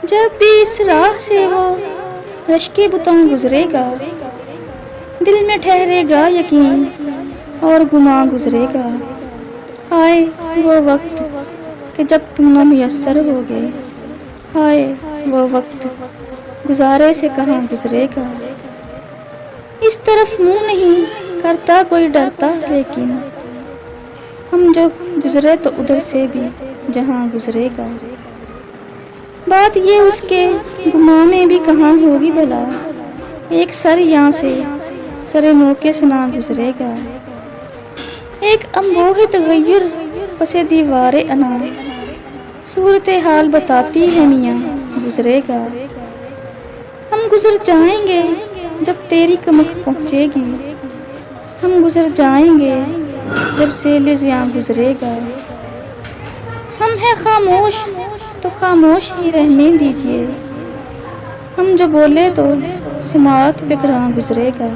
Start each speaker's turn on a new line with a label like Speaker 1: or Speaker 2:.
Speaker 1: जब भी इस राह से वो रश्के बुतां गुजरेगा, दिल में ठहरेगा यकीन और गुनाह गुजरेगा। आए वो वक्त कि जब तुम न मुयस्सर होगे, आए वो वक्त गुजारे से कहाँ गुजरेगा। इस तरफ मुंह नहीं करता कोई डरता, लेकिन हम जो गुजरे तो उधर से भी जहाँ गुजरेगा। बात ये उसके गुमा में भी कहाँ होगी भला, एक सर यहाँ से सरे नोके से ना गुजरेगा। एक अम्बोहे तगय्युर पसे दीवारे अना, सूरत हाल बताती है मियाँ गुजरेगा। हम गुजर जाएंगे जब तेरी कमक पहुँचेगी, हम गुजर जाएंगे जब सेले ज़ियाँ गुजरेगा। हम हैं खामोश तो खामोश ही रहने दीजिए, हम जो बोले तो समात पे कहाँ गुजरेगा।